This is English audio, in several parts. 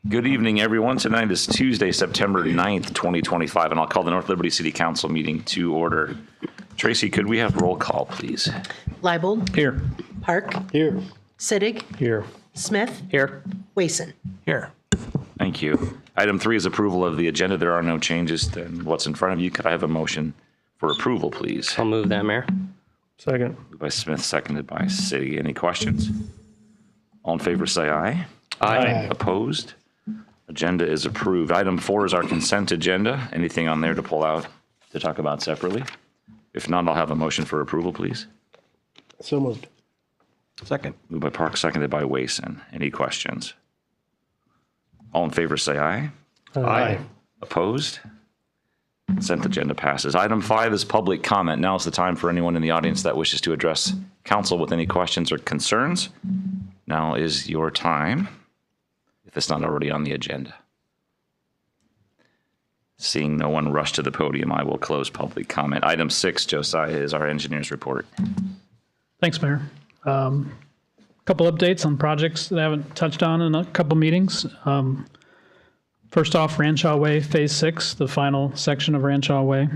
Good evening, everyone. Tonight is Tuesday, September 9th, 2025, and I'll call the North Liberty City Council meeting to order. Tracy, could we have roll call, please? Leibold. Here. Park. Here. Sittig. Here. Smith. Here. Wason. Here. Thank you. Item 3 is approval of the agenda. There are no changes than what's in front of you. Could I have a motion for approval, please? I'll move that, Mayor. Second. Moved by Smith, seconded by City. Any questions? All in favor, say aye. Aye. Opposed? Agenda is approved. Item 4 is our consent agenda. Anything on there to pull out to talk about separately? If not, I'll have a motion for approval, please. So moved. Second. Moved by Park, seconded by Wason. Any questions? All in favor, say aye. Aye. Opposed? Consent agenda passes. Item 5 is public comment. Now is the time for anyone in the audience that wishes to address council with any questions or concerns. Now is your time, if it's not already on the agenda. Seeing no one rush to the podium, I will close public comment. Item 6, Josiah, is our engineer's report. Thanks, Mayor. Couple updates on projects that I haven't touched on in a couple meetings. First off, Ranchaw Way Phase 6, the final section of Ranchaw Way.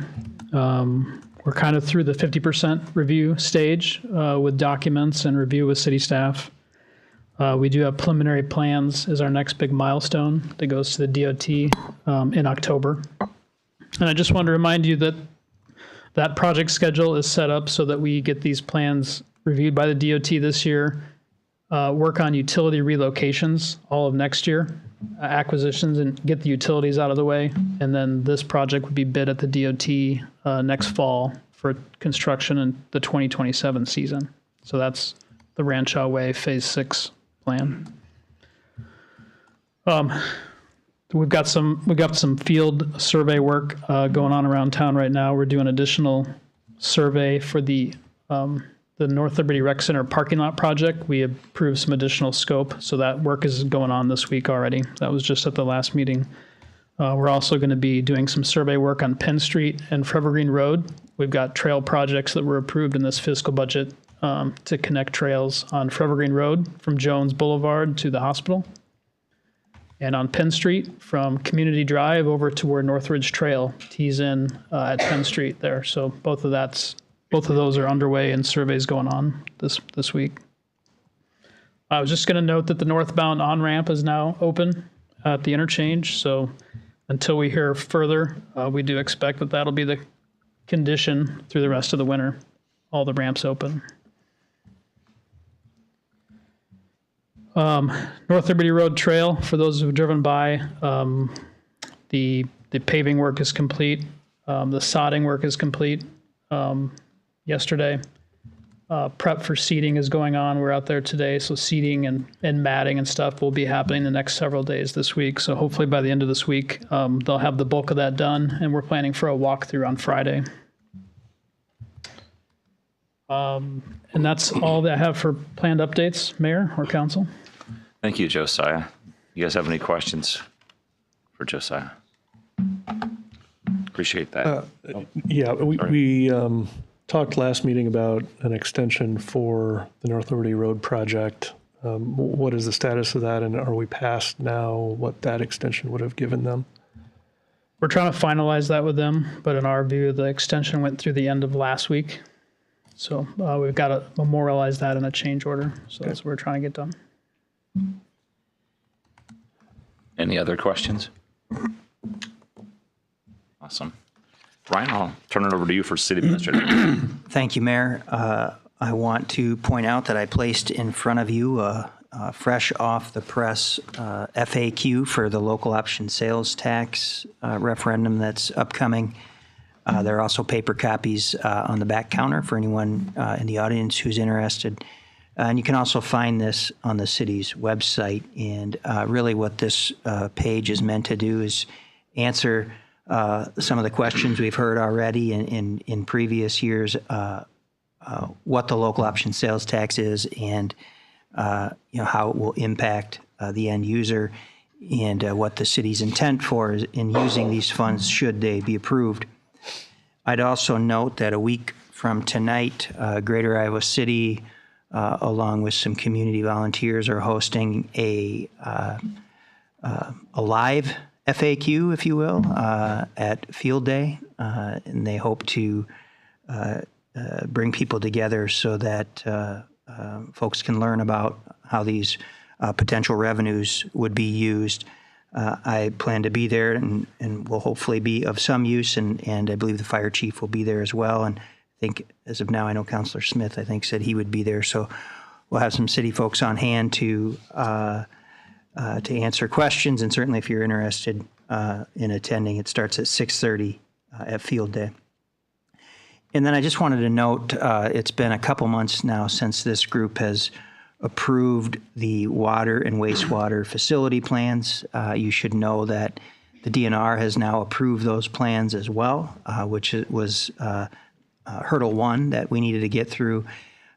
We're kind of through the 50% review stage with documents and review with city staff. We do have preliminary plans as our next big milestone that goes to the DOT in October. And I just want to remind you that that project schedule is set up so that we get these plans reviewed by the DOT this year, work on utility relocations all of next year, acquisitions, and get the utilities out of the way. And then this project would be bid at the DOT next fall for construction in the 2027 season. So that's the Ranchaw Way Phase 6 plan. We've got some field survey work going on around town right now. We're doing additional survey for the North Liberty Rec Center parking lot project. We approved some additional scope, so that work is going on this week already. That was just at the last meeting. We're also going to be doing some survey work on Penn Street and Forever Green Road. We've got trail projects that were approved in this fiscal budget to connect trails on Forever Green Road from Jones Boulevard to the hospital. And on Penn Street from Community Drive over to where Northridge Trail tees in at Penn Street there. So both of those are underway and surveys going on this week. I was just going to note that the northbound on-ramp is now open at the interchange. So until we hear further, we do expect that that'll be the condition through the rest of the winter, all the ramps open. North Liberty Road Trail, for those who've driven by, the paving work is complete. The sodding work is complete yesterday. Prep for seeding is going on. We're out there today, so seeding and matting and stuff will be happening the next several days this week. So hopefully by the end of this week, they'll have the bulk of that done, and we're planning for a walkthrough on Friday. And that's all that I have for planned updates, Mayor or Council. Thank you, Josiah. You guys have any questions for Josiah? Appreciate that. Yeah, we talked last meeting about an extension for the North Liberty Road project. What is the status of that, and are we past now what that extension would have given them? We're trying to finalize that with them, but in our view, the extension went through the end of last week. So we've got to memorialize that in a change order. So that's what we're trying to get done. Any other questions? Awesome. Ryan, I'll turn it over to you for City Administrator. Thank you, Mayor. I want to point out that I placed in front of you a fresh off the press FAQ for the local option sales tax referendum that's upcoming. There are also paper copies on the back counter for anyone in the audience who's interested. And you can also find this on the city's website. And really what this page is meant to do is answer some of the questions we've heard already in previous years, what the local option sales tax is and how it will impact the end user and what the city's intent for is in using these funds should they be approved. I'd also note that a week from tonight, Greater Iowa City, along with some community volunteers, are hosting a live FAQ, if you will, at Field Day, and they hope to bring people together so that folks can learn about how these potential revenues would be used. I plan to be there and will hopefully be of some use, and I believe the fire chief will be there as well. And I think as of now, I know Councilor Smith, I think, said he would be there. So we'll have some city folks on hand to answer questions. And certainly if you're interested in attending, it starts at 6:30 at Field Day. And then I just wanted to note, it's been a couple months now since this group has approved the water and wastewater facility plans. You should know that the DNR has now approved those plans as well, which was hurdle one that we needed to get through.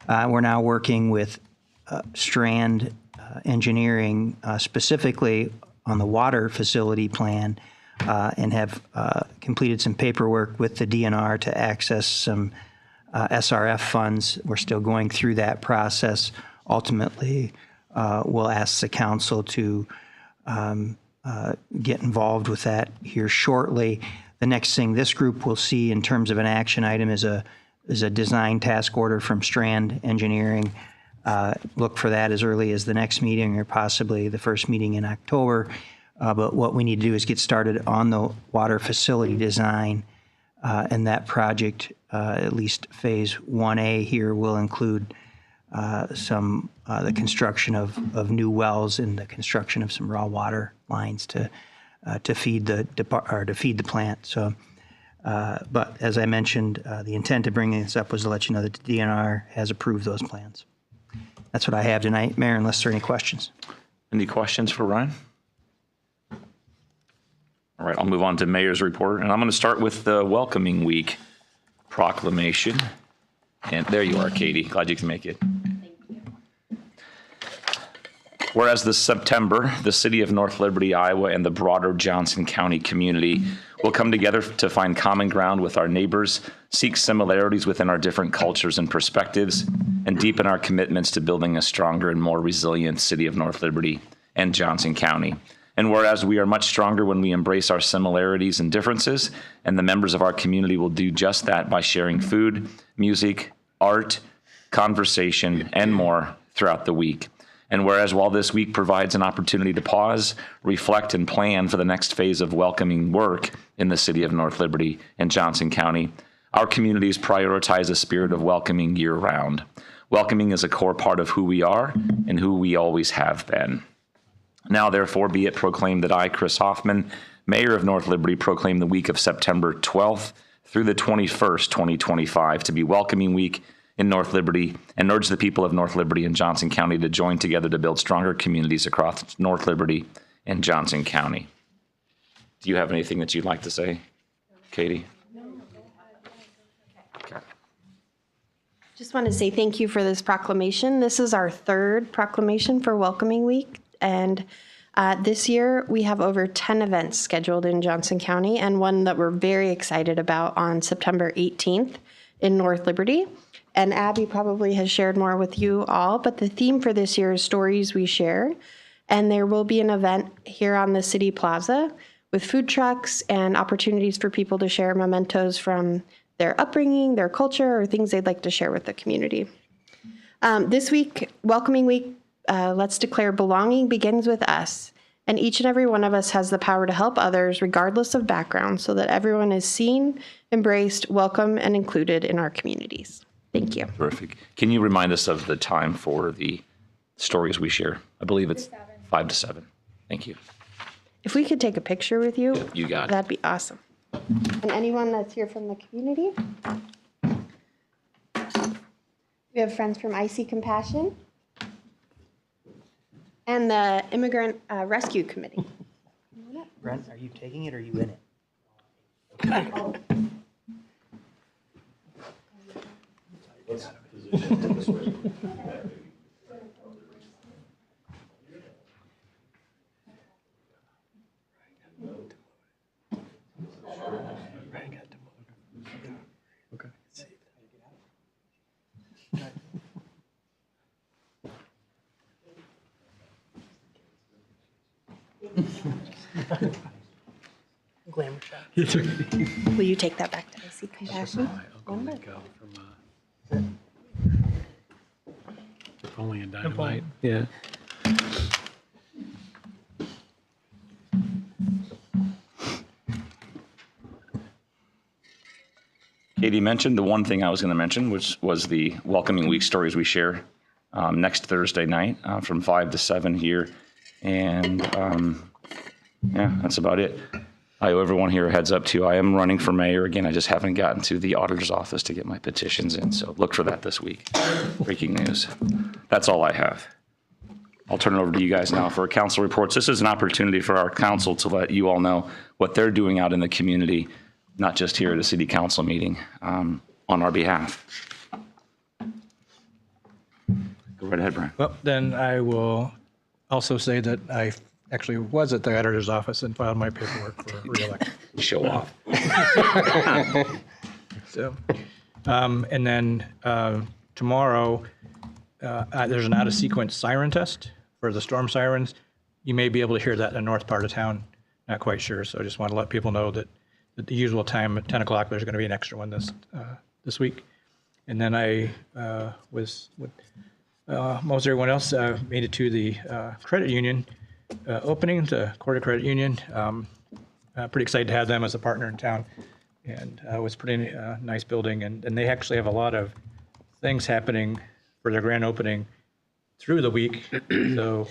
We're now working with Strand Engineering specifically on the water facility plan and have completed some paperwork with the DNR to access some SRF funds. We're still going through that process. Ultimately, we'll ask the council to get involved with that here shortly. The next thing this group will see in terms of an action item is a design task order from Strand Engineering. Look for that as early as the next meeting or possibly the first meeting in October. But what we need to do is get started on the water facility design, and that project, at least phase 1A here, will include the construction of new wells and the construction of some raw water lines to feed the plant. So, but as I mentioned, the intent of bringing this up was to let you know that the DNR has approved those plans. That's what I have tonight, Mayor, unless there are any questions. Any questions for Ryan? All right, I'll move on to Mayor's report, and I'm going to start with the Welcoming Week proclamation. And there you are, Katie. Glad you can make it. Whereas this September, the city of North Liberty, Iowa, and the broader Johnson County community will come together to find common ground with our neighbors, seek similarities within our different cultures and perspectives, and deepen our commitments to building a stronger and more resilient city of North Liberty and Johnson County. And whereas we are much stronger when we embrace our similarities and differences, and the members of our community will do just that by sharing food, music, art, conversation, and more throughout the week. And whereas while this week provides an opportunity to pause, reflect, and plan for the next phase of welcoming work in the city of North Liberty and Johnson County, our communities prioritize a spirit of welcoming year-round. Welcoming is a core part of who we are and who we always have been. Now, therefore, be it proclaimed that I, Chris Hoffman, Mayor of North Liberty, proclaim the week of September 12th through the 21st, 2025, to be Welcoming Week in North Liberty, and urge the people of North Liberty and Johnson County to join together to build stronger communities across North Liberty and Johnson County. Do you have anything that you'd like to say, Katie? Okay. Just want to say thank you for this proclamation. This is our third proclamation for Welcoming Week, and this year we have over 10 events scheduled in Johnson County, and one that we're very excited about on September 18th in North Liberty. And Abby probably has shared more with you all, but the theme for this year is Stories We Share. And there will be an event here on the City Plaza with food trucks and opportunities for people to share mementos from their upbringing, their culture, or things they'd like to share with the community. This week, Welcoming Week, let's declare belonging begins with us. And each and every one of us has the power to help others regardless of background so that everyone is seen, embraced, welcome, and included in our communities. Thank you. Terrific. Can you remind us of the time for the Stories We Share? I believe it's 5 to 7. Thank you. If we could take a picture with you, You got it. that'd be awesome. And anyone that's here from the community? We have friends from IC Compassion and the Immigrant Rescue Committee. Brent, are you taking it or are you in it? Glamour shot. Will you take that back to IC Compassion? If only in dynamite. Yeah. Katie mentioned the one thing I was going to mention, which was the welcoming week stories we share next Thursday night from 5 to 7 here. And yeah, that's about it. I owe everyone here a heads up too. I am running for mayor again. I just haven't gotten to the auditor's office to get my petitions in. So look for that this week. Breaking news. That's all I have. I'll turn it over to you guys now for council reports. This is an opportunity for our council to let you all know what they're doing out in the community, not just here at a city council meeting, on our behalf. Go right ahead, Brian. Well, then I will also say that I actually was at the auditor's office and filed my paperwork for reelection. Show off. So, and then tomorrow, there's an out-of-sequence siren test for the storm sirens. You may be able to hear that in the north part of town. Not quite sure, so I just want to let people know that at the usual time at 10 o'clock, there's going to be an extra one this week. And then I was with most everyone else made it to the credit union opening, the Corda Credit Union. Pretty excited to have them as a partner in town, and it was pretty nice building. And they actually have a lot of things happening for their grand opening through the week. So,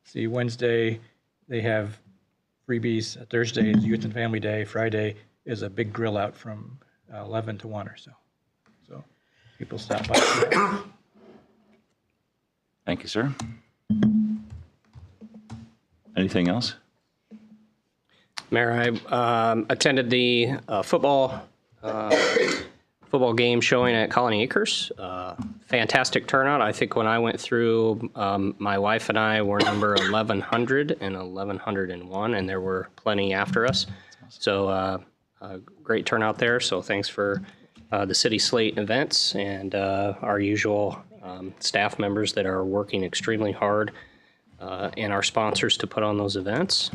see, Wednesday they have freebies. Thursday is Youth and Family Day. Friday is a big grill out from 11 to 1 or so. So people stop by. Thank you, sir. Anything else? Mayor, I attended the football game showing at Colony Acres. Fantastic turnout. I think when I went through, my wife and I were number 1,100 and 1,101, and there were plenty after us. So great turnout there. So thanks for the City Slate events and our usual staff members that are working extremely hard and our sponsors to put on those events.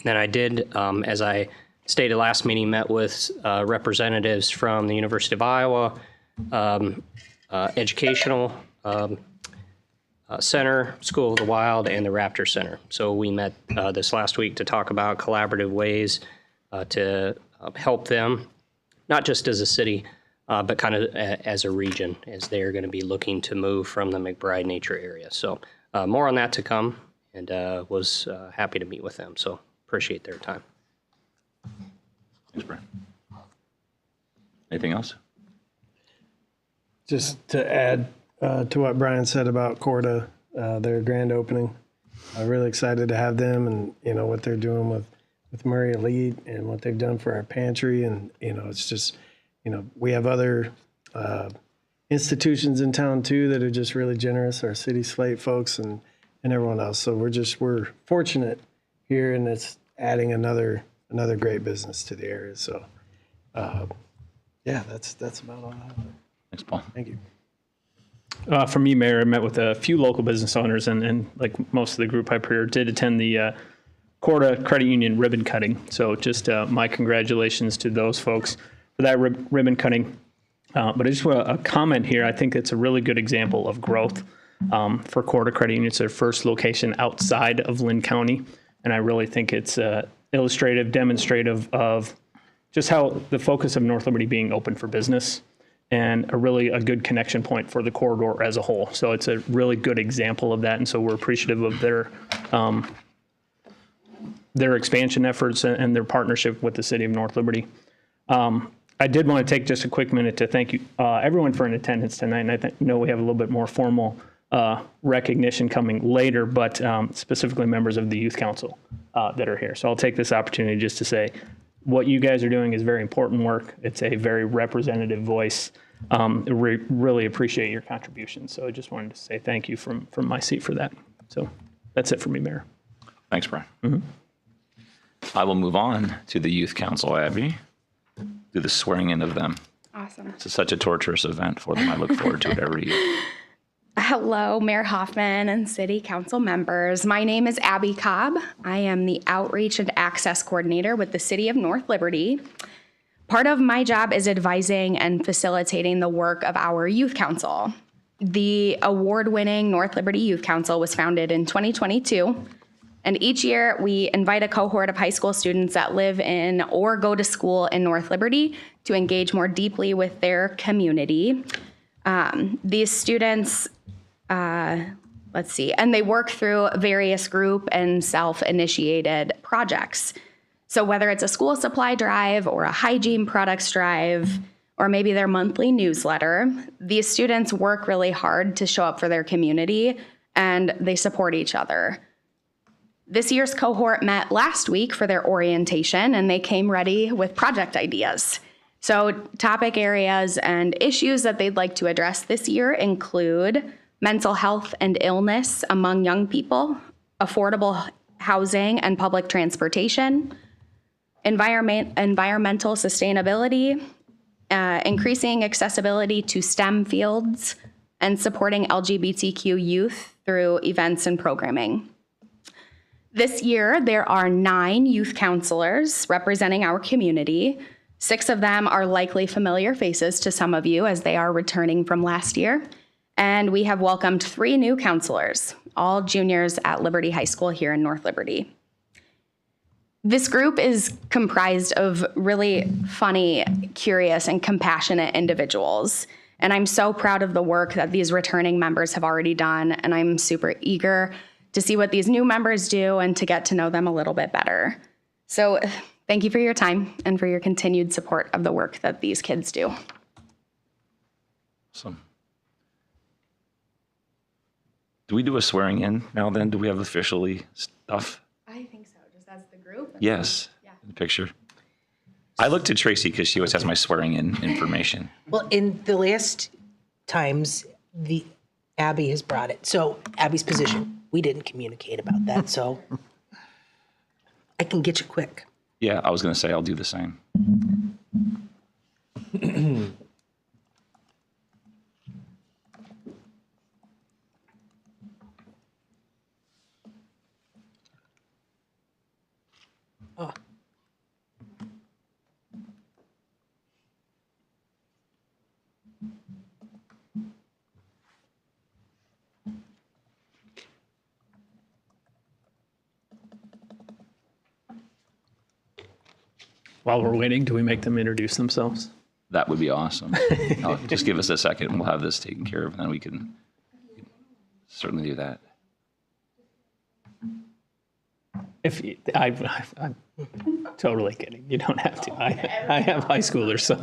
Then I did, as I stated last meeting, met with representatives from the University of Iowa Educational Center, School of the Wild, and the Raptor Center. So we met this last week to talk about collaborative ways to help them, not just as a city, but kind of as a region, as they're going to be looking to move from the McBride nature area. So more on that to come, and was happy to meet with them. So appreciate their time. Thanks, Brian. Anything else? Just to add to what Brian said about Corda, their grand opening. I'm really excited to have them, and what they're doing with Murray Elite and what they've done for our pantry, and it's just we have other institutions in town too that are just really generous. Our City Slate folks and everyone else. So we're fortunate here, and it's adding another great business to the area. So yeah, that's about all I have. Thanks, Paul. Thank you. For me, Mayor, I met with a few local business owners, and like most of the group up here, did attend the Corda Credit Union ribbon cutting. So just my congratulations to those folks for that ribbon cutting. But I just want a comment here. I think it's a really good example of growth for Corda Credit Union. It's their first location outside of Lynn County, and I really think it's illustrative, demonstrative of just how the focus of North Liberty being open for business, and a good connection point for the corridor as a whole. So it's a really good example of that, and so we're appreciative of their expansion efforts and their partnership with the city of North Liberty. I did want to take just a quick minute to thank you everyone for in attendance tonight, and I know we have a little bit more formal recognition coming later, but specifically members of the Youth Council. that are here. So I'll take this opportunity just to say what you guys are doing is very important work. It's a very representative voice. Really appreciate your contribution. So I just wanted to say thank you from my seat for that. So that's it for me, Mayor. Thanks, Brian. I will move on to the Youth Council, Abby, do the swearing in of them. Awesome. It's such a torturous event for them. I look forward to it every year. Hello, Mayor Hoffman and City Council members. My name is Abby Cobb. I am the Outreach and Access Coordinator with the City of North Liberty. Part of my job is advising and facilitating the work of our Youth Council. The award-winning North Liberty Youth Council was founded in 2022, and each year we invite a cohort of high school students that live in or go to school in North Liberty to engage more deeply with their community. These students, and they work through various group and self-initiated projects. So whether it's a school supply drive or a hygiene products drive, or maybe their monthly newsletter, these students work really hard to show up for their community and they support each other. This year's cohort met last week for their orientation and they came ready with project ideas. So topic areas and issues that they'd like to address this year include mental health and illness among young people, affordable housing and public transportation, environmental sustainability, increasing accessibility to STEM fields, and supporting LGBTQ youth through events and programming. This year, there are 9 youth counselors representing our community. 6 of them are likely familiar faces to some of you as they are returning from last year. And we have welcomed 3 new counselors, all juniors at Liberty High School here in North Liberty. This group is comprised of really funny, curious, and compassionate individuals. And I'm so proud of the work that these returning members have already done. And I'm super eager to see what these new members do and to get to know them a little bit better. So thank you for your time and for your continued support of the work that these kids do. Awesome. Do we do a swearing in now then? Do we have officially stuff? I think so, just as the group. Yes, Yeah. in the picture. I looked to Tracy because she always has my swearing in information. Well, in the last times, Abby has brought it. So Abby's position, we didn't communicate about that, so I can get you quick. Yeah, I was going to say I'll do the same. Oh. While we're waiting, do we make them introduce themselves? That would be awesome. Just give us a second and we'll have this taken care of and then we can certainly do that. If I'm totally kidding, you don't have to. I have high schoolers, so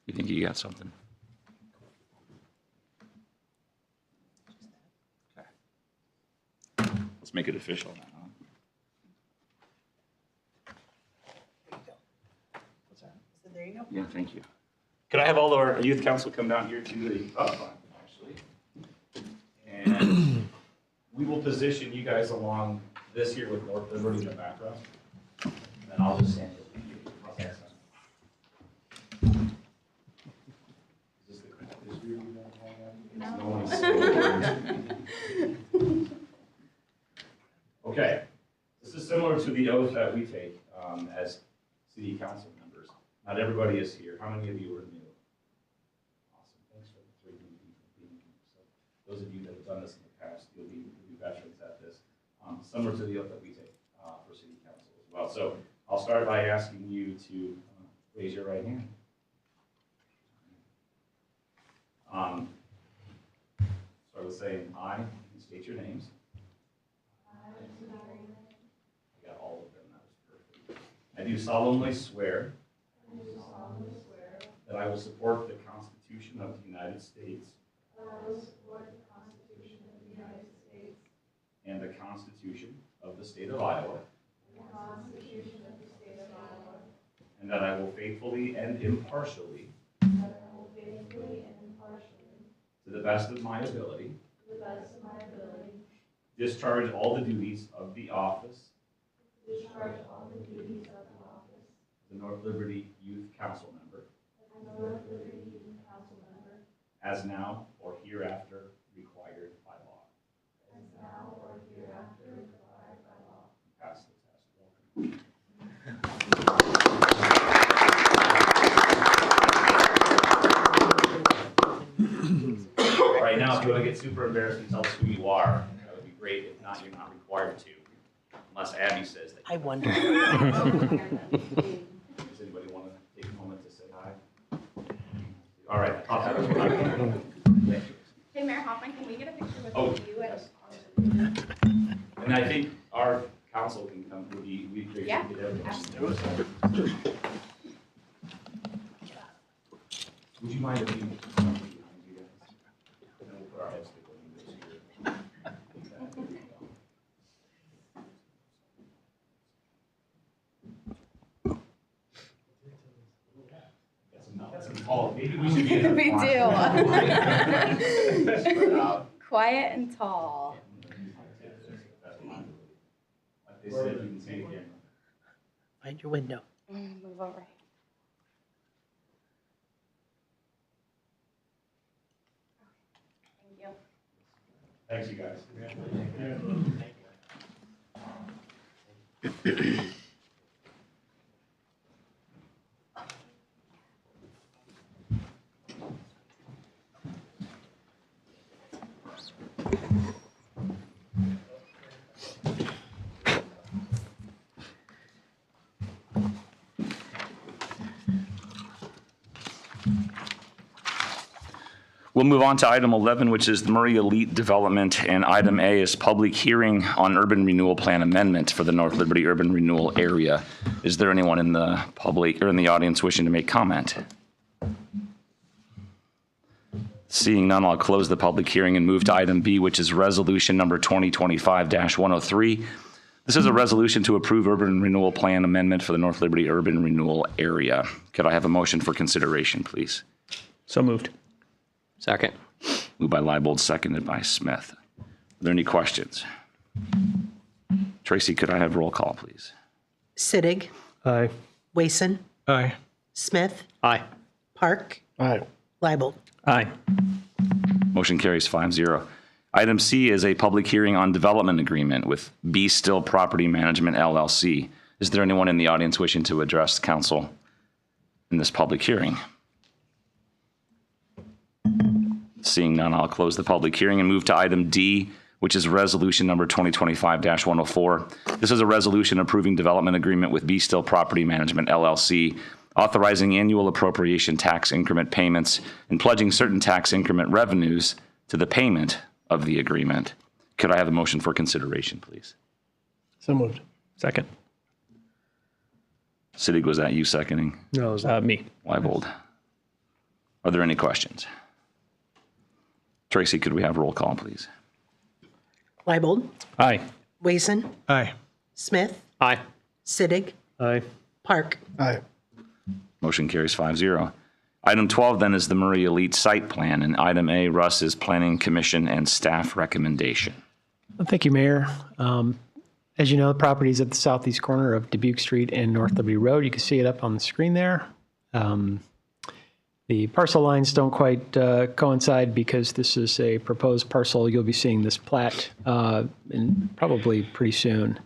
You think you got something? Okay. Let's make it official now. What's that? There you go. Yeah, thank you. Could I have all our youth council come down here to the up front, actually? And we will position you guys along this here with North Liberty in the background. And then I'll just stand with you. How's that sound? Is this the correct history you want to have? No one's saying words. Okay. This is similar to the oath that we take as city council members. Not everybody is here. How many of you are new? Awesome. Thanks for the 3 new people being here. So those of you that have done this in the past, you'll be veterans at this. Similar to the oath that we take for city council as well. So I'll start by asking you to raise your right hand. Sorry start with saying I, and state your names. I got all of them, that was perfect. I do solemnly swear that I will support the Constitution of the United States and the Constitution of the State of Iowa, and that I will faithfully and impartially, to the best of my ability, discharge all the duties of the office the North Liberty Youth Council member, as now or hereafter required by law. Pass the test. Welcome. All right, now if you want to get super embarrassed and tell us who you are, that would be great. If not, you're not required to, unless Abby says that. I wonder. Does anybody want to take a moment to say hi? All right. Thank you. Hey, Mayor Hoffman, can we get a picture with Oh, you? yes. And I think our council can come, we appreciate Yeah, it. absolutely. Would you mind if you come behind you guys? And then we'll put our heads together here. That's some tall, maybe we should be in We front. do. Like Quiet and tall. they said, you can see again. Find your window. Move over. Thank you. Thanks, you guys. We'll move on to item 11, which is the Murray Elite Development, and item A is public hearing on urban renewal plan amendment for the North Liberty urban renewal area. Is there anyone in the public or in the audience wishing to make comment? Seeing none, I'll close the public hearing and move to item B, which is resolution number 2025-103. This is a resolution to approve urban renewal plan amendment for the North Liberty urban renewal area. Could I have a motion for consideration, please? So moved. Second. Moved by Leibold, seconded by Smith. Are there any questions? Tracy, could I have roll call, please? Sittig, Aye. Wason, Aye. Smith, Aye. Park, Aye. Leibold. Aye. Motion carries 5-0. Item C is a public hearing on development agreement with Be Still Property Management LLC. Is there anyone in the audience wishing to address council in this public hearing? Seeing none, I'll close the public hearing and move to item D, which is resolution number 2025-104. This is a resolution approving development agreement with Be Still Property Management LLC, authorizing annual appropriation tax increment payments and pledging certain tax increment revenues to the payment of the agreement. Could I have a motion for consideration, please? So moved. Second. Sittig, was that you seconding? No, it was Me. Leibold. Are there any questions? Tracy, could we have roll call, please? Leibold, Aye. Wason, Aye. Smith, Aye. Sittig, aye. Park. Aye. Motion carries 5-0. Item 12 then is the Murray Elite Site Plan, and item A, Russ, is Planning Commission and staff recommendation. Thank you, Mayor. As you know, the property is at the southeast corner of Dubuque Street and North Liberty Road. You can see it up on the screen there. The parcel lines don't quite coincide because this is a proposed parcel. You'll be seeing this plat probably pretty soon.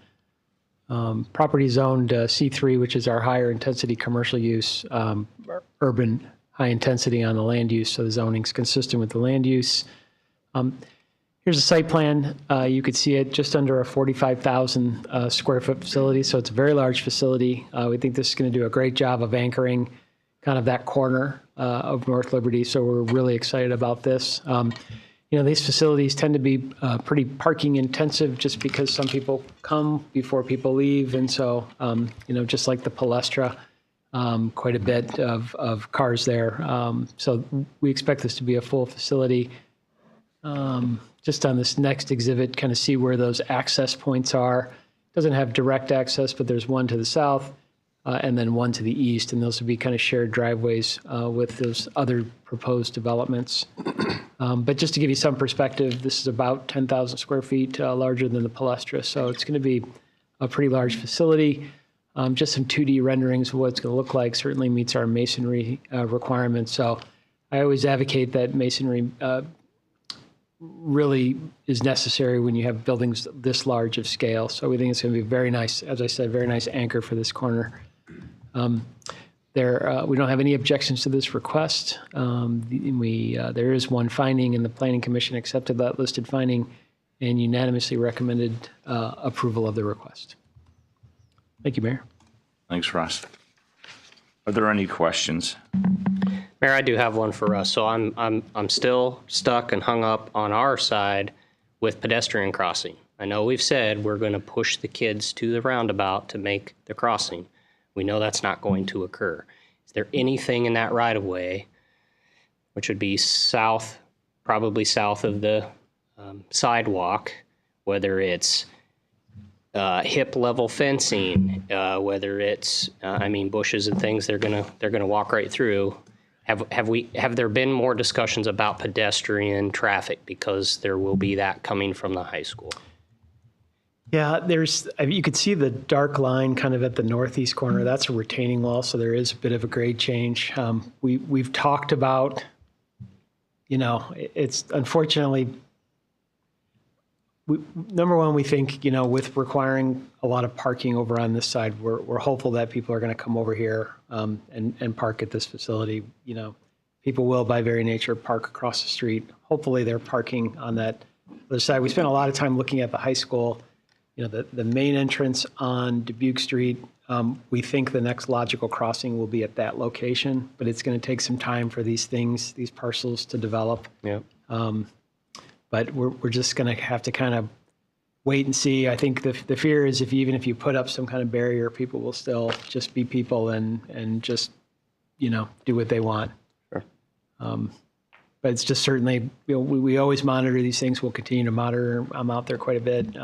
Property zoned C3, which is our higher intensity commercial use, urban high intensity on the land use, so the zoning's consistent with the land use. Here's a site plan. You could see it just under a 45,000 square foot facility, so it's a very large facility. We think this is going to do a great job of anchoring kind of that corner of North Liberty, so we're really excited about this. these facilities tend to be pretty parking intensive just because some people come before people leave. And so, just like the Palestra, quite a bit of cars there. So we expect this to be a full facility. Just on this next exhibit, kind of see where those access points are. Doesn't have direct access, but there's one to the south and then one to the east. And those would be kind of shared driveways with those other proposed developments. But just to give you some perspective, this is about 10,000 square feet larger than the Palestra. So it's going to be a pretty large facility. Just some 2D renderings of what it's going to look like certainly meets our masonry requirements. So I always advocate that masonry really is necessary when you have buildings this large of scale. So we think it's going to be very nice, as I said, very nice anchor for this corner. We don't have any objections to this request. There is one finding, and the Planning Commission accepted that listed finding and unanimously recommended approval of the request. Thank you, Mayor. Thanks, Russ. Are there any questions? Mayor, I do have one for us. So I'm still stuck and hung up on our side with pedestrian crossing. I know we've said we're going to push the kids to the roundabout to make the crossing. We know that's not going to occur. Is there anything in that right of way, which would be south, probably south of the sidewalk, whether it's hip level fencing, whether it's bushes and things they're gonna walk right through? Have there been more discussions about pedestrian traffic, because there will be that coming from the high school? Yeah, you could see the dark line kind of at the northeast corner. That's a retaining wall, so there is a bit of a grade change. We've talked about, it's unfortunately, number one, we think, with requiring a lot of parking over on this side, we're hopeful that people are going to come over here and park at this facility. People will, by very nature, park across the street. Hopefully, they're parking on that other side. We spent a lot of time looking at the high school. The main entrance on Dubuque Street. We think the next logical crossing will be at that location, but it's going to take some time for these parcels to develop. Yeah. But we're just going to have to kind of wait and see. I think the fear is even if you put up some kind of barrier, people will still just be people and just, do what they want. Sure. But it's just certainly, we always monitor these things. We'll continue to monitor. I'm out there quite a bit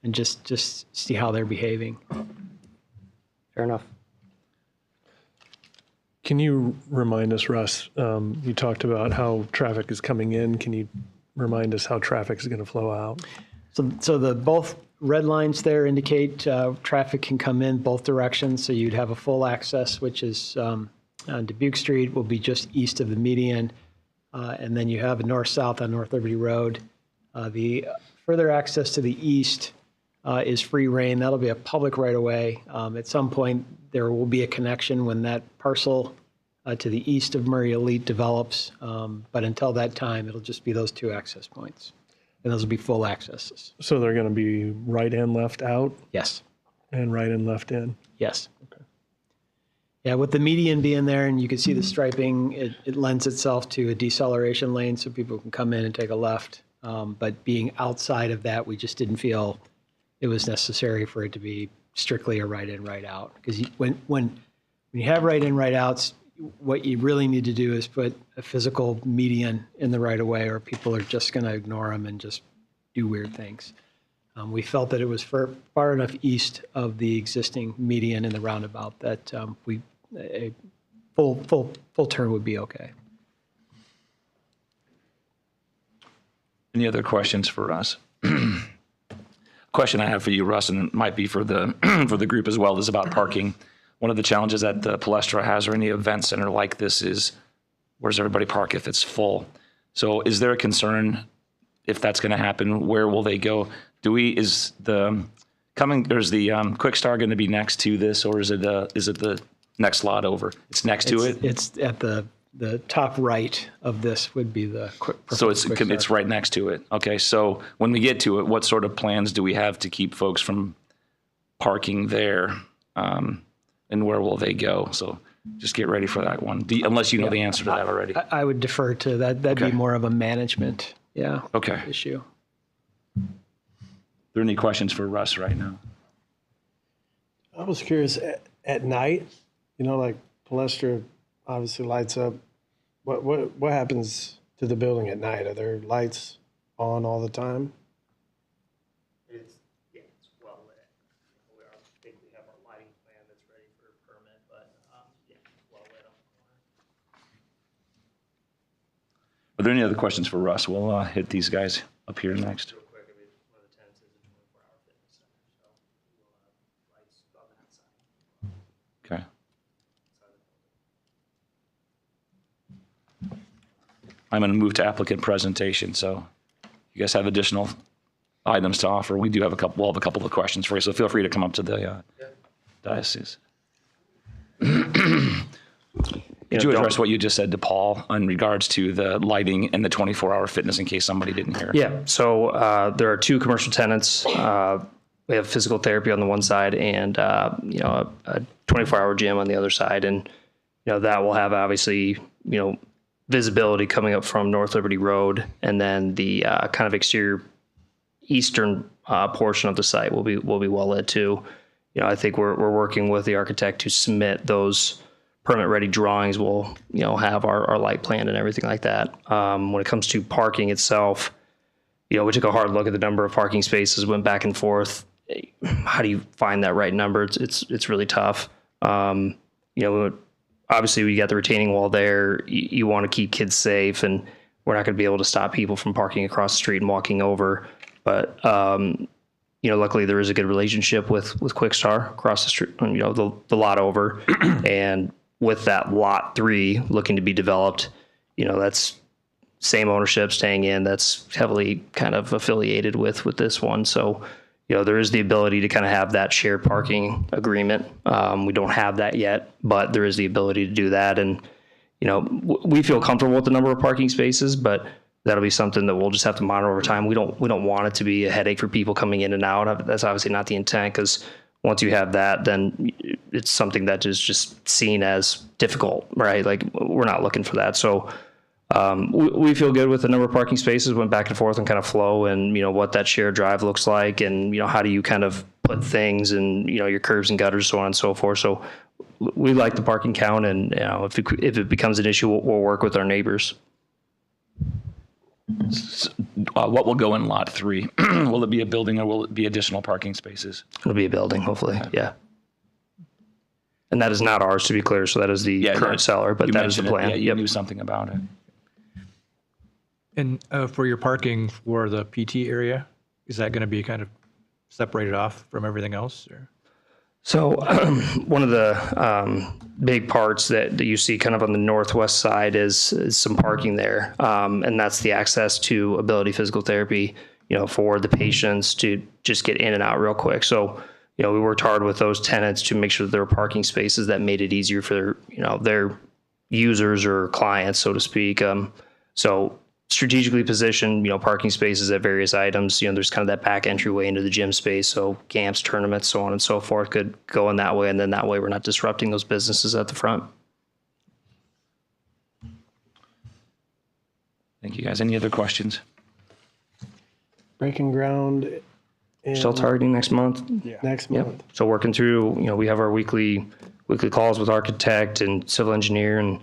and just see how they're behaving. Fair enough. Can you remind us, Russ, you talked about how traffic is coming in. Can you remind us how traffic is going to flow out? So the both red lines there indicate traffic can come in both directions. So you'd have a full access, which is on Dubuque Street, will be just east of the median. And then you have a north-south on North Liberty Road. The further access to the east is free reign. That'll be a public right-of-way. At some point, there will be a connection when that parcel to the east of Murray Elite develops. But until that time, it'll just be those two access points. And those will be full accesses. So they're going to be right and left out? Yes. And right and left in? Yes. Okay. Yeah, with the median being there, and you can see the striping, it lends itself to a deceleration lane so people can come in and take a left. But being outside of that, we just didn't feel it was necessary for it to be strictly a right in, right out. Because when you have right in, right outs, what you really need to do is put a physical median in the right of way, or people are just going to ignore them and just do weird things. We felt that it was far enough east of the existing median in the roundabout that a full turn would be okay. Any other questions for Russ? Question I have for you, Russ, and it might be for the for the group as well, is about parking. One of the challenges that the Palestra has, or any event center like this, is where does everybody park if it's full? So is there a concern if that's going to happen? Where will they go? Is the Quick Star going to be next to this, or is it the next lot over? It's next to it? It's at the top right of this would be the quick. So it's right next to it. Okay, so when we get to it, what sort of plans do we have to keep folks from parking there? And where will they go? So just get ready for that one. Unless you know the answer to that already. I would defer to that. That'd Okay. be more of a management, Okay. issue. Are there any questions for Russ right now? I was curious, at night, like Palestra obviously lights up. What happens to the building at night? Are there lights on all the time? It's well lit. We think we have our lighting plan that's ready for a permit, but well lit on the corner. Are there any other questions for Russ? We'll hit these guys up here next. Real quick, one of the tenants is a 24-hour fitness center, so we will have lights on that side. Okay. I'm going to move to applicant presentation. So you guys have additional items to offer. We do have we'll have a couple of questions for you. So feel free to come up to the diocese. Could you address what you just said to Paul in regards to the lighting and the 24-hour fitness in case somebody didn't hear? Yeah, so there are 2 commercial tenants. We have physical therapy on the one side and, a 24-hour gym on the other side. And, that will have obviously, visibility coming up from North Liberty Road. And then the kind of exterior eastern portion of the site will be well lit too. I think we're working with the architect to submit those permit-ready drawings. We'll, have our light plan and everything like that. When it comes to parking itself, we took a hard look at the number of parking spaces, went back and forth. How do you find that right number? It's really tough. Obviously we got the retaining wall there. You want to keep kids safe, and we're not going to be able to stop people from parking across the street and walking over. But luckily there is a good relationship with Quickstar across the street, the lot over, and with that lot 3 looking to be developed, that's same ownership staying in. That's heavily kind of affiliated with this one. So, there is the ability to kind of have that shared parking agreement. We don't have that yet, but there is the ability to do that. And, we feel comfortable with the number of parking spaces, but that'll be something that we'll just have to monitor over time. We don't want it to be a headache for people coming in and out. That's obviously not the intent, because once you have that, then it's something that is just seen as difficult, right? Like, we're not looking for that. So we feel good with the number of parking spaces. Went back and forth on kind of flow and, what that shared drive looks like, and, how do you kind of put things and, your curbs and gutters, so on and so forth. So we like the parking count, and, if it becomes an issue, we'll work with our neighbors. What will go in lot 3? Will it be a building or will it be additional parking spaces? It'll be a building, hopefully. Okay. Yeah. And that is not ours, to be clear. So that is the current seller, but that is the plan. Yeah, you knew something about it. And for your parking for the PT area, is that going to be kind of separated off from everything else? Or? So one of the big parts that you see kind of on the northwest side is some parking there. And that's the access to Ability Physical Therapy, for the patients to just get in and out real quick. So, we worked hard with those tenants to make sure that there were parking spaces that made it easier for, their users or clients, so to speak. So strategically positioned, parking spaces at various items. There's kind of that back entryway into the gym space. So camps, tournaments, so on and so forth could go in that way. And then that way we're not disrupting those businesses at the front. Thank you, guys. Any other questions? Breaking ground Still targeting next month. next month. So working through, we have our weekly calls with architect and civil engineer, and,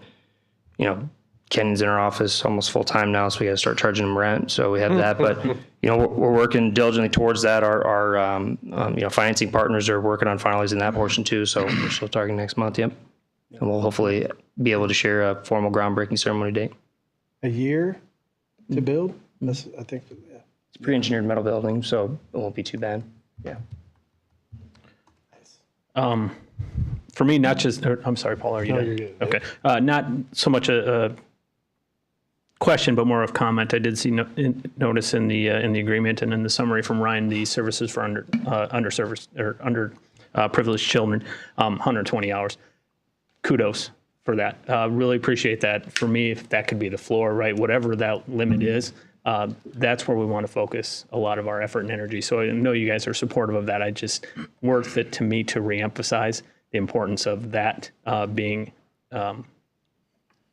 Kenny's in our office almost full time now, so we got to start charging him rent. So we have that, but we're working diligently towards that. Our financing partners are working on finalizing that portion too. So we're still targeting next month. Yep, and we'll hopefully be able to share a formal groundbreaking ceremony date. A year to build? That's, I think, yeah. It's a pre-engineered metal building, so it won't be too bad. Yeah. For me, not just, I'm sorry, Paul, are you done? You're good. Okay. Not so much a question, but more of comment. I did see notice in the agreement and in the summary from Ryan, the services for underprivileged children, 120 hours. Kudos for that. Really appreciate that. For me, if that could be the floor, right? Whatever that limit is, that's where we want to focus a lot of our effort and energy. So I know you guys are supportive of that. I just worth it to me to reemphasize the importance of that being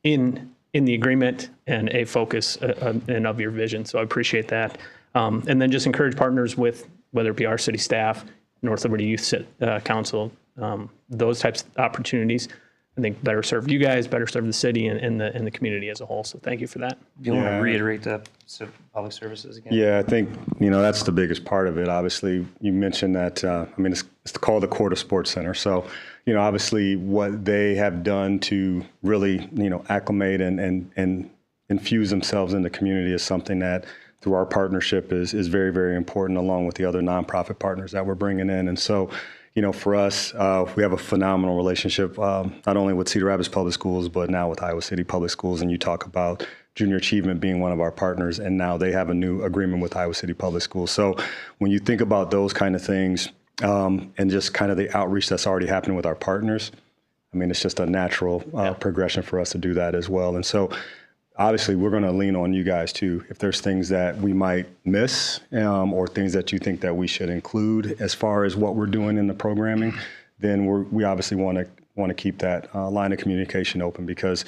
in the agreement and a focus and of your vision. So I appreciate that. And then just encourage partners with, whether it be our city staff, North Liberty Youth Council, those types of opportunities. I think better serve you guys, better serve the city and the community as a whole. So thank you for that. Do you want to reiterate the public services again? Yeah, I think, that's the biggest part of it. Obviously, you mentioned that, it's called the Corda Sports Center. So, obviously what they have done to really, acclimate and infuse themselves in the community is something that through our partnership is very, very important, along with the other nonprofit partners that we're bringing in. And so, for us, we have a phenomenal relationship, not only with Cedar Rapids Public Schools, but now with Iowa City Public Schools. And you talk about Junior Achievement being one of our partners, and now they have a new agreement with Iowa City Public Schools. So when you think about those kind of things, and just kind of the outreach that's already happening with our partners, it's just a natural progression for us to do that as well. And so obviously, we're going to lean on you guys too. If there's things that we might miss or things that you think that we should include as far as what we're doing in the programming, then we obviously want to keep that line of communication open, because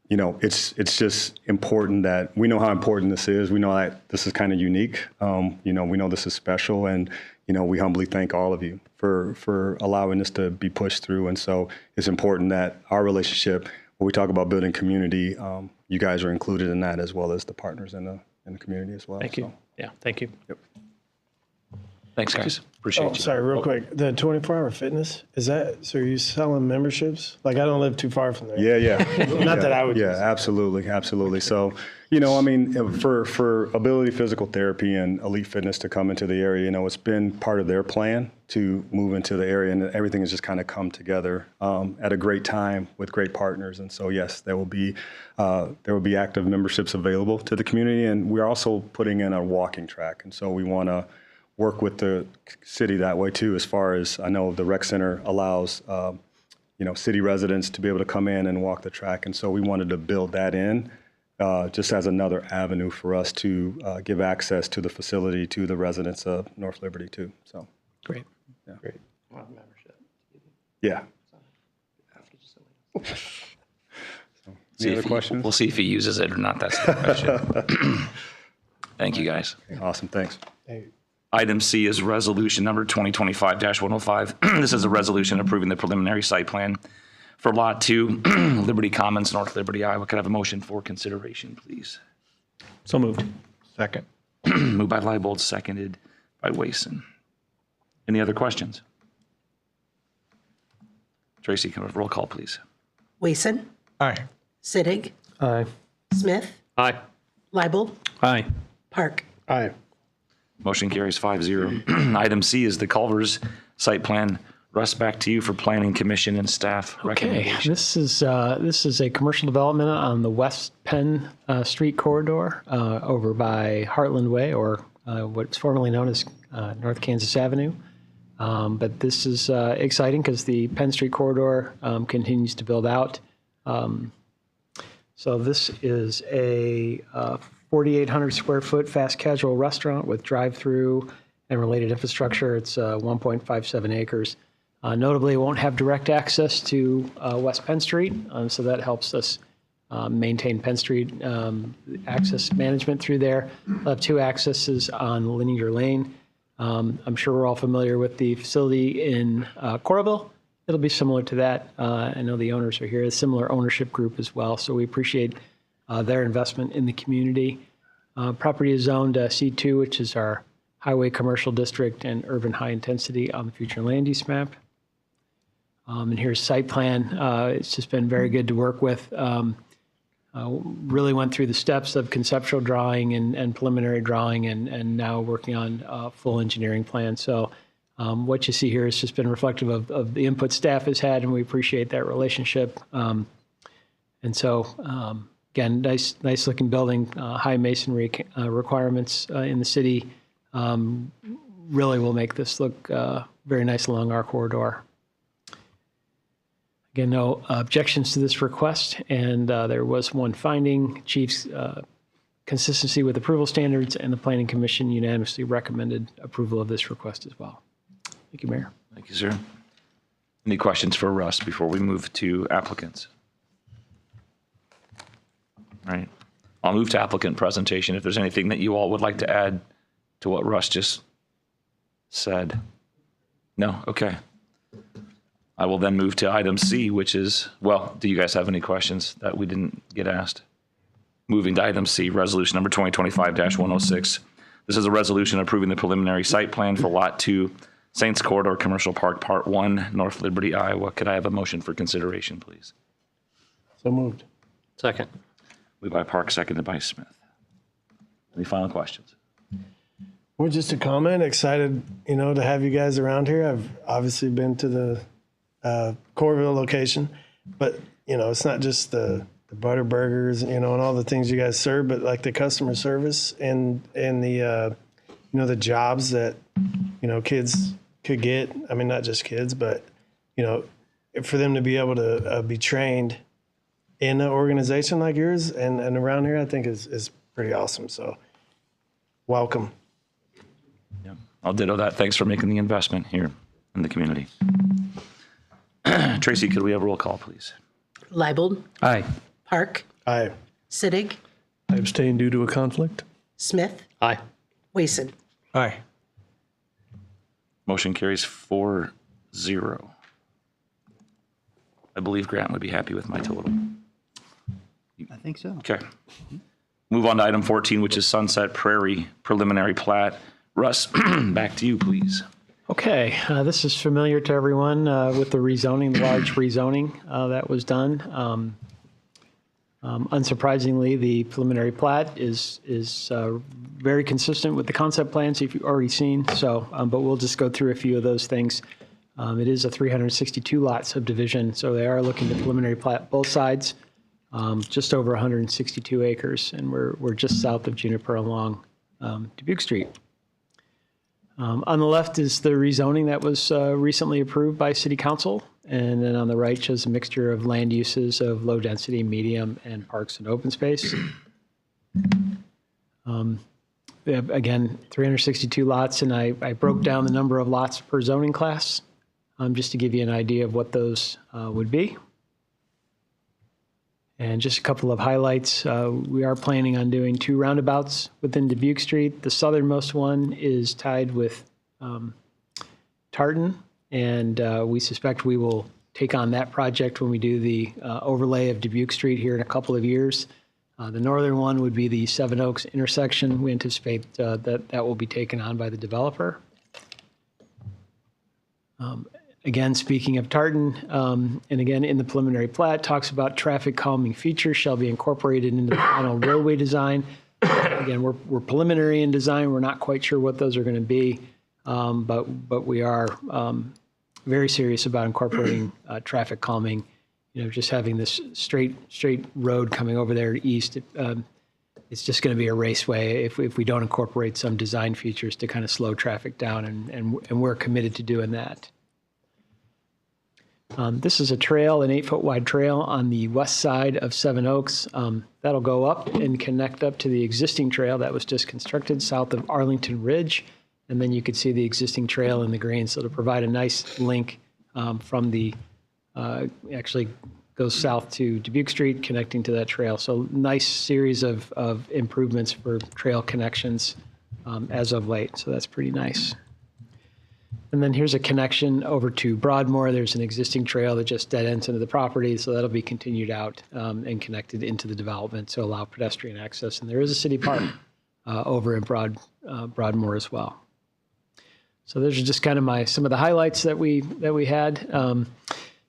it's just important that we know how important this is. We know that this is kind of unique. We know this is special, and we humbly thank all of you for allowing this to be pushed through. And so it's important that our relationship, when we talk about building community, you guys are included in that, as well as the partners in the community as well. Thank you. Yeah, thank you. Yep. Thanks, guys. Appreciate you. Sorry, real quick. The 24-hour fitness, is that, so are you selling memberships? Like, I don't live too far from there. Yeah. Not that I would. Yeah, absolutely. So, for Ability Physical Therapy and Elite Fitness to come into the area, it's been part of their plan to move into the area, and everything has just kind of come together at a great time with great partners. And so, yes, there will be active memberships available to the community, and we're also putting in a walking track. And so we want to work with the city that way too, as far as I know the rec center allows, city residents to be able to come in and walk the track. And so we wanted to build that in just as another avenue for us to give access to the facility to the residents of North Liberty too. So Great. Yeah. Great. Yeah. Any other questions? We'll see if he uses it or not. That's the question. Thank you, guys. Awesome. Thanks. Item C is resolution number 2025-105. This is a resolution approving the preliminary site plan for Lot 2, Liberty Commons, North Liberty, Iowa. Could I have a motion for consideration, please? So moved. Second. Moved by Leibold, seconded by Wason. Any other questions? Tracy, can we have a roll call, please? Wason, Aye. Sittig, Aye. Smith, Aye. Leibold, Aye. Park. Aye. Motion carries 5-0. Item C is the Culvers site plan. Russ, back to you for Planning Commission and staff recommendations. This is a commercial development on the West Penn Street corridor over by Heartland Way, or what's formerly known as North Kansas Avenue. But this is exciting because the Penn Street corridor continues to build out. So this is a 4,800 square foot fast casual restaurant with drive-through and related infrastructure. It's 1.57 acres. Notably, it won't have direct access to West Penn Street, so that helps us maintain Penn Street access management through there. We'll have two accesses on Linear Lane. I'm sure we're all familiar with the facility in Coralville. It'll be similar to that. I know the owners are here, a similar ownership group as well, so we appreciate their investment in the community. Property is zoned C2, which is our highway commercial district and urban high intensity on the future land use map. And here's site plan. It's just been very good to work with. Really went through the steps of conceptual drawing and preliminary drawing, and now working on full engineering plan. So what you see here has just been reflective of the input staff has had, and we appreciate that relationship. And so again, nice looking building, high masonry requirements in the city. Really will make this look very nice along our corridor. Again, no objections to this request, and there was one finding. Chief's consistency with approval standards, and the Planning Commission unanimously recommended approval of this request as well. Thank you, Mayor. Thank you, sir. Any questions for Russ before we move to applicants? All right. I'll move to applicant presentation. If there's anything that you all would like to add to what Russ just said. No? Okay. I will then move to item C, which is, well, do you guys have any questions that we didn't get asked? Moving to item C, resolution number 2025-106. This is a resolution approving the preliminary site plan for Lot 2, Saints Corridor Commercial Park, Part 1, North Liberty, Iowa. Could I have a motion for consideration, please? So moved. Second. Moved by Park, seconded by Smith. Any final questions? Well, just a comment. Excited, to have you guys around here. I've obviously been to the Corville location, but it's not just the butter burgers, and all the things you guys serve, but like the customer service and the the jobs that kids could get. I mean, not just kids, but for them to be able to be trained in an organization like yours and around here, I think is pretty awesome. So, welcome. Yeah, I'll ditto that. Thanks for making the investment here in the community. Tracy, could we have a roll call, please? Leibold, Aye. Park, Aye. Sittig, I abstain due to a conflict. Smith, Aye. Wason. Aye. Motion carries 4-0. I believe Grant would be happy with my total. I think so. Okay. Move on to item 14, which is Sunset Prairie preliminary plat. Russ, back to you, please. Okay, this is familiar to everyone with the rezoning, the large rezoning that was done. Unsurprisingly, the preliminary plat is very consistent with the concept plans you've already seen. So, but we'll just go through a few of those things. It is a 362 lot subdivision, so they are looking to preliminary plat both sides, just over 162 acres, and we're just south of Juniper along Dubuque Street. On the left is the rezoning that was recently approved by City Council. And then on the right shows a mixture of land uses of low density, medium, and parks and open space. We have, again, 362 lots, and I broke down the number of lots per zoning class just to give you an idea of what those would be. And just a couple of highlights. We are planning on doing 2 roundabouts within Dubuque Street. The southernmost one is tied with Tartan, and we suspect we will take on that project when we do the overlay of Dubuque Street here in a couple of years. The northern one would be the Seven Oaks intersection. We anticipate that will be taken on by the developer. Again, speaking of Tartan, and again, in the preliminary plat, talks about traffic calming features shall be incorporated into the final roadway design. Again, we're preliminary in design. We're not quite sure what those are going to be, but we are very serious about incorporating traffic calming. Just having this straight road coming over there east, it's just going to be a raceway if we don't incorporate some design features to kind of slow traffic down, and we're committed to doing that. This is a trail, an 8-foot wide trail on the west side of Seven Oaks. That'll go up and connect up to the existing trail that was just constructed south of Arlington Ridge. And then you could see the existing trail in the green. So to provide a nice link from the, actually goes south to Dubuque Street, connecting to that trail. So nice series of improvements for trail connections as of late. So that's pretty nice. And then here's a connection over to Broadmoor. There's an existing trail that just dead ends into the property, so that'll be continued out and connected into the development to allow pedestrian access. And there is a city park over in Broadmoor as well. So those are just kind of some of the highlights that we had.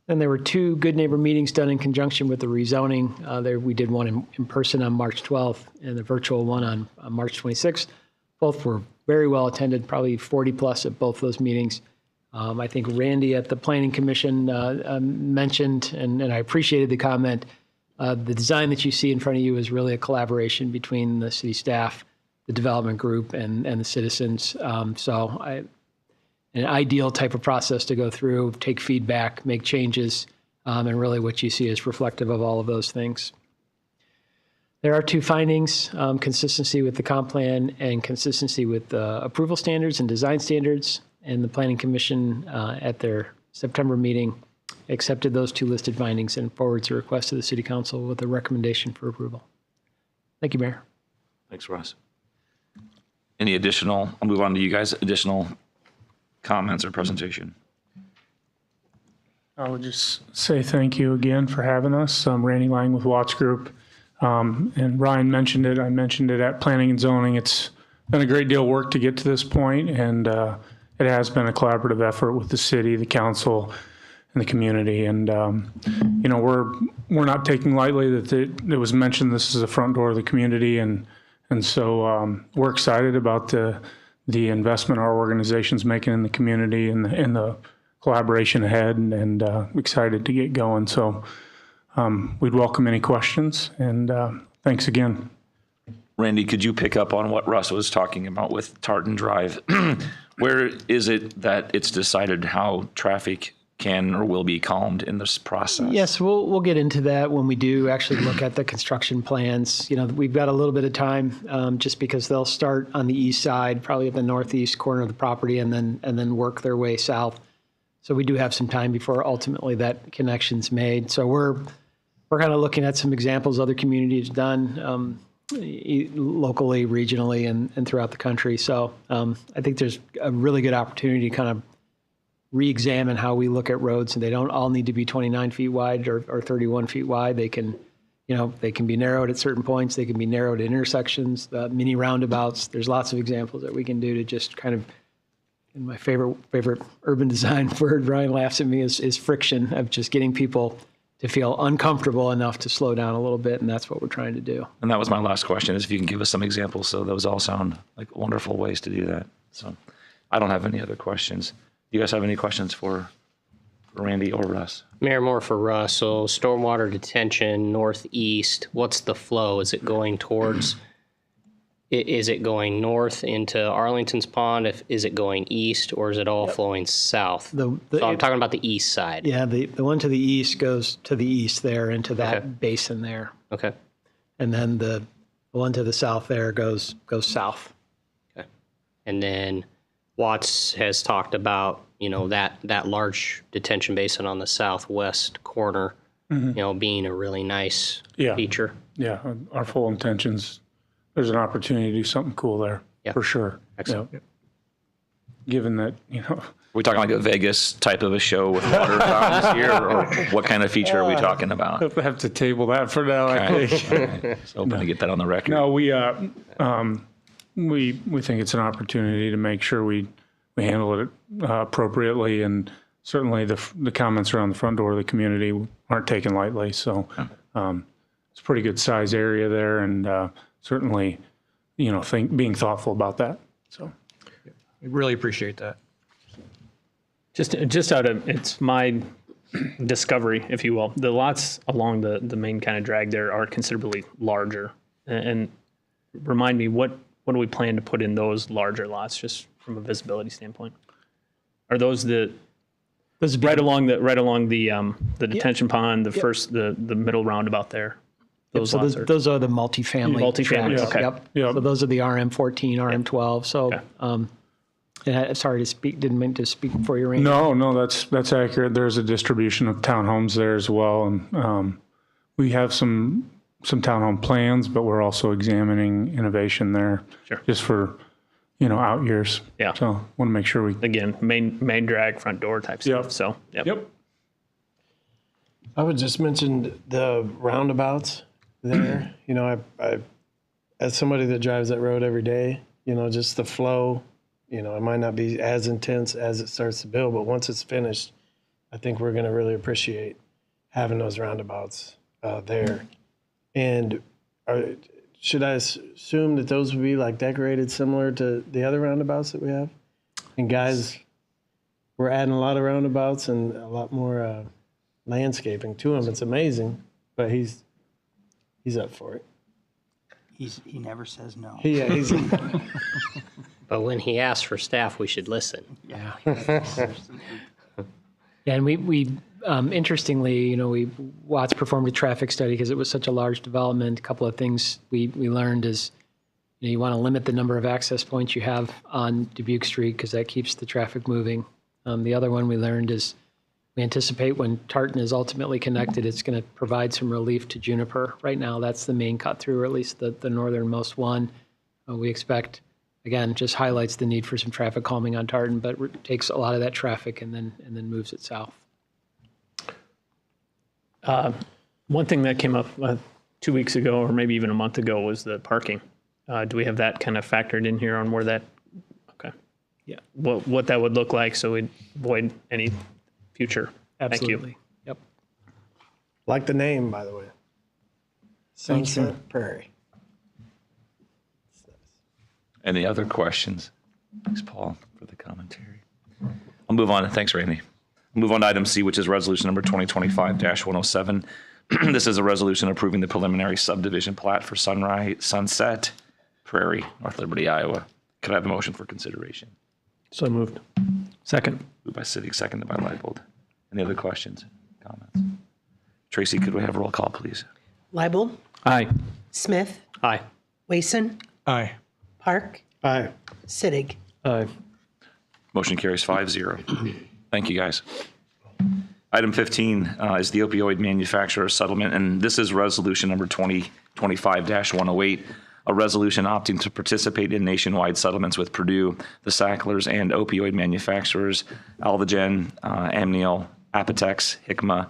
Then there were 2 Good Neighbor meetings done in conjunction with the rezoning. We did one in person on March 12th and the virtual one on March 26th. Both were very well attended, probably 40 plus at both those meetings. I think Randy at the Planning Commission mentioned, and I appreciated the comment, the design that you see in front of you is really a collaboration between the city staff, the development group, and the citizens. An ideal type of process to go through, take feedback, make changes, and really what you see is reflective of all of those things. There are 2 findings, consistency with the comp plan and consistency with approval standards and design standards. And the Planning Commission at their September meeting accepted those 2 listed findings and forwards a request to the City Council with a recommendation for approval. Thank you, Mayor. Thanks, Russ. Any additional, I'll move on to you guys, additional comments or presentation? I would just say thank you again for having us. I'm Randy Lang with Watts Group. And Ryan mentioned it. I mentioned it at Planning and Zoning. It's been a great deal of work to get to this point, and it has been a collaborative effort with the city, the council, and the community. And you know, we're not taking lightly that it was mentioned this is a front door of the community, and so we're excited about the investment our organization's making in the community and the collaboration ahead, and excited to get going. So we'd welcome any questions, and thanks again. Randy, could you pick up on what Russ was talking about with Tartan Drive? Where is it that it's decided how traffic can or will be calmed in this process? Yes, we'll get into that when we do actually look at the construction plans. You know, we've got a little bit of time just because they'll start on the east side, probably at the northeast corner of the property, and then work their way south. So we do have some time before ultimately that connection's made. So we're kind of looking at some examples other communities have done locally, regionally, and throughout the country. So I think there's a really good opportunity to kind of re-examine how we look at roads, and they don't all need to be 29 feet wide or 31 feet wide. They can, you know, they can be narrowed at certain points. They can be narrowed at intersections, mini roundabouts. There's lots of examples that we can do to just kind of, and my favorite urban design word, Ryan laughs at me, is friction, of just getting people to feel uncomfortable enough to slow down a little bit, and that's what we're trying to do. And that was my last question, is if you can give us some examples. So those all sound like wonderful ways to do that. So I don't have any other questions. Do you guys have any questions for Randy or Russ? Mayor, more for Russ. So stormwater detention northeast, what's the flow? Is it going towards, is it going north into Arlington's Pond? Is it going east, or is it all flowing south? So I'm talking about the east side. Yeah, the one to the east goes to the east there into that basin there. Okay. And then the one to the south there goes south. Okay. And then Watts has talked about, you know, that large detention basin on the southwest corner, you know, being a really nice feature. Yeah, our full intentions, there's an opportunity to do something cool there, for sure. Excellent. Yeah. Given that, you know. Are we talking like a Vegas type of a show with water fountains here, or what kind of feature are we talking about? I have to table that for now, I think. Just hoping to get that on the record. No, we think it's an opportunity to make sure we handle it appropriately, and certainly the comments around the front door of the community aren't taken lightly. So it's a pretty good size area there, and certainly, you know, being thoughtful about that. So We really appreciate that. Just out of, it's my discovery, if you will, the lots along the main kind of drag there are considerably larger. And remind me, what do we plan to put in those larger lots, just from a visibility standpoint? Are those right along the detention pond, the middle roundabout there? Those lots those are the multifamily. Multifamily, tracts. okay. Yep. So those are the RM14, RM12. So, and sorry to speak, didn't mean to speak for you, Randy. No, that's accurate. There's a distribution of townhomes there as well, and we have some townhome plans, but we're also examining innovation there, just for, you know, out years. Yeah. So want to make sure we again main drag front door type stuff. So Yep. I would just mention the roundabouts there. You know, I as somebody that drives that road every day, you know, just the flow, you know, it might not be as intense as it starts to build, but once it's finished, I think we're going to really appreciate having those roundabouts there. And should I assume that those would be like decorated similar to the other roundabouts that we have? And guys, we're adding a lot of roundabouts and a lot more landscaping to them. It's amazing, but he's up for it. He never says no. Yeah, he's. But when he asks for staff, we should listen. Yeah. Yeah, and we interestingly, you know, Watts performed a traffic study because it was such a large development. A couple of things we learned is, you know, you want to limit the number of access points you have on Dubuque Street because that keeps the traffic moving. The other one we learned is We anticipate when Tartan is ultimately connected, it's going to provide some relief to Juniper. Right now, that's the main cut through, or at least the northernmost one. We expect, again, just highlights the need for some traffic calming on Tartan, but takes a lot of that traffic and then moves it south. One thing that came up 2 weeks ago, or maybe even a month ago, was the parking. Do we have that kind of factored in here on where that, okay. Yeah, what that would look like so we'd avoid any future? Absolutely. Thank you. Yep. Like the name, by the way. Sunset Prairie. Any other questions? Thanks, Paul, for the commentary. I'll move on. Thanks, Randy. I'll move on to item C, which is resolution number 2025-107. This is a resolution approving the preliminary subdivision plat for Sunset Prairie, North Liberty, Iowa. Could I have a motion for consideration? So moved. Second. Moved by City, seconded by Leibold. Any other questions, comments? Tracy, could we have a roll call, please? Leibold, Aye. Smith, Aye. Wason, Aye. Park, Aye. Sittig. Aye. Motion carries 5-0. Thank you, guys. Item 15 is the opioid manufacturer settlement, and this is resolution number 2025-108, a resolution opting to participate in nationwide settlements with Purdue, the Sacklers, and opioid manufacturers, Alvogen, Amneal, Apotex, Hikma,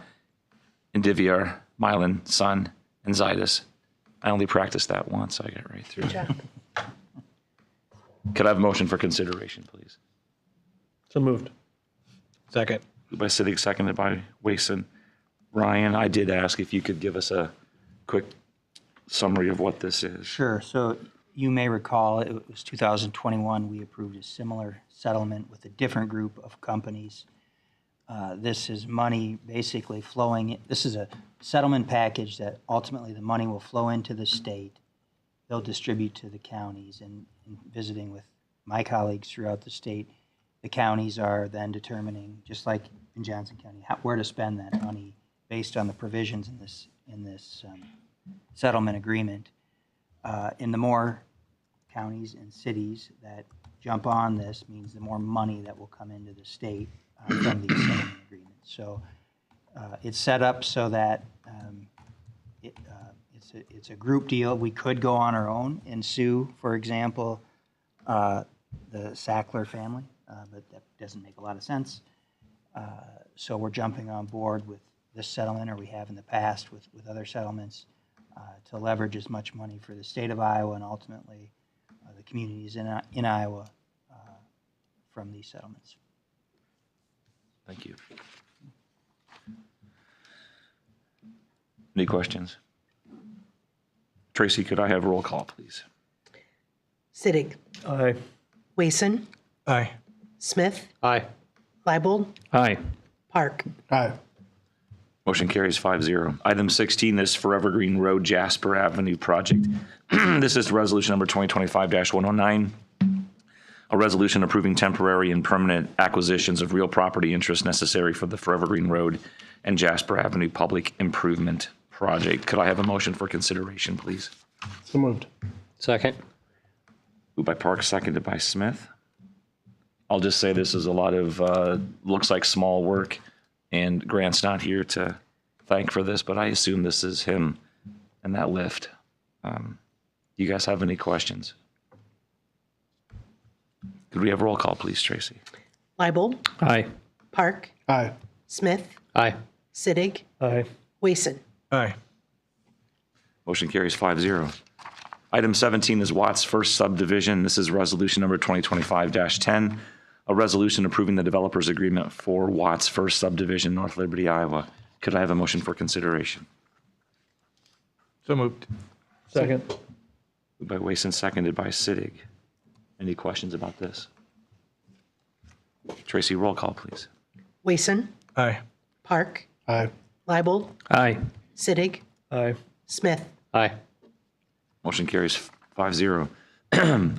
Indivior, Mylan, Sun, and Zydus. I only practiced that once, so I got right through. Could I have a motion for consideration, please? So moved. Second. Moved by Siddiq, seconded by Wason. Ryan, I did ask if you could give us a quick summary of what this is. Sure. So you may recall it was 2021, we approved a similar settlement with a different group of companies. This is money basically flowing. This is a settlement package that ultimately the money will flow into the state. They'll distribute to the counties, and visiting with my colleagues throughout the state, the counties are then determining, just like in Johnson County, where to spend that money based on the provisions in this settlement agreement. In the more counties and cities that jump on this means the more money that will come into the state from these settlement agreements. So it's set up so that it's a group deal. We could go on our own and sue, for example, the Sackler family, but that doesn't make a lot of sense. So we're jumping on board with this settlement, or we have in the past with other settlements, to leverage as much money for the state of Iowa and ultimately the communities in Iowa from these settlements. Thank you. Any questions? Tracy, could I have a roll call, please? Sittig, Aye. Wason, Aye. Smith, Aye. Leibold, Aye. Park. Aye. Motion carries 5-0. Item 16 is Forever Green Road Jasper Avenue project. This is resolution number 2025-109, a resolution approving temporary and permanent acquisitions of real property interest necessary for the Forever Green Road and Jasper Avenue public improvement project. Could I have a motion for consideration, please? So moved. Second. Moved by Park, seconded by Smith. I'll just say this is a lot of, looks like small work, and Grant's not here to thank for this, but I assume this is him and that lift. You guys have any questions? Could we have a roll call, please, Tracy? Leibold, Aye. Park, Aye. Smith, Aye. Sittig, Aye. Wason. Aye. Motion carries 5-0. Item 17 is Watts First Subdivision. This is resolution number 2025-10, a resolution approving the developer's agreement for Watts First Subdivision, North Liberty, Iowa. Could I have a motion for consideration? So moved. Second. Moved by Wason, seconded by Sittig. Any questions about this? Tracy, roll call, please. Wason, Aye. Park, Aye. Leibold, Aye. Sittig, Aye. Smith. Aye. Motion carries 5-0.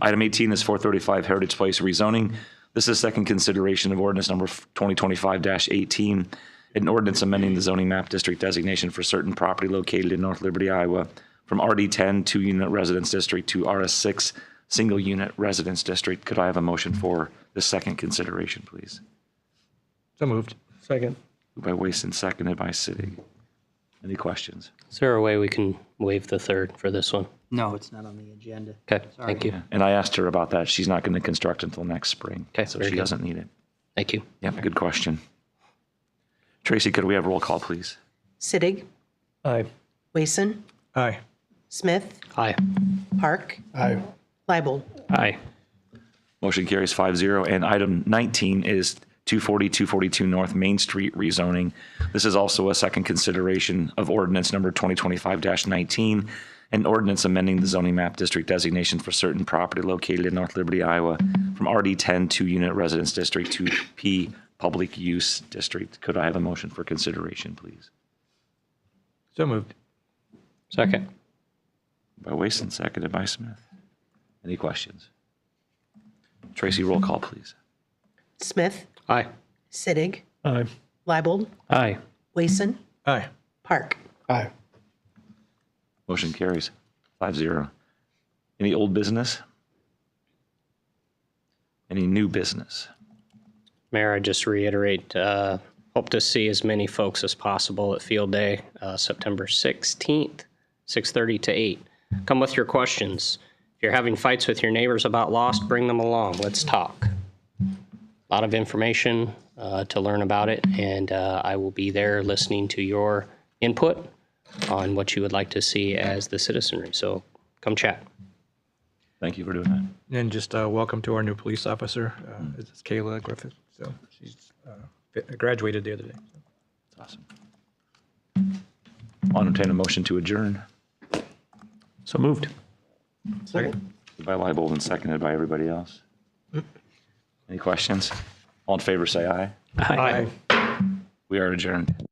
Item 18 is 435 Heritage Place rezoning. This is second consideration of ordinance number 2025-18, an ordinance amending the zoning map district designation for certain property located in North Liberty, Iowa, from RD10 2-unit residence district to RS6 single-unit residence district. Could I have a motion for the second consideration, please? So moved. Second. Moved by Wason, seconded by Sittig. Any questions? Is there a way we can waive the third for this one? No, it's not on the agenda. Okay, thank you. And I asked her about that. She's not going to construct until next spring. Okay, so very she good. doesn't need it. Thank you. Yep, good question. Tracy, could we have roll call, please? Sittig, Aye. Wason, Aye. Smith, Aye. Park, Aye. Leibold. Aye. Motion carries 5-0. And item 19 is 242 North Main Street rezoning. This is also a second consideration of ordinance number 2025-19, an ordinance amending the zoning map district designation for certain property located in North Liberty, Iowa, from RD10 2-unit residence district to P public use district. Could I have a motion for consideration, please? So moved. Second. By Wason, seconded by Smith. Any questions? Tracy, roll call, please. Smith, Aye. Sittig, Aye. Leibold, Aye. Wason, Aye. Park. Aye. Motion carries 5-0. Any old business? Any new business? Mayor, I just reiterate, hope to see as many folks as possible at Field Day, September 16th, 6:30 to 8. Come with your questions. If you're having fights with your neighbors about Lost, bring them along. Let's talk. A lot of information to learn about it, and I will be there listening to your input on what you would like to see as the citizenry. So come chat. Thank you for doing that. And just welcome to our new police officer. It's Kayla Griffith. So she's graduated the other day. That's awesome. I'll entertain a motion to adjourn. So moved. Second. By Leibold and seconded by everybody else. Any questions? All in favor, say aye. Aye. We are adjourned.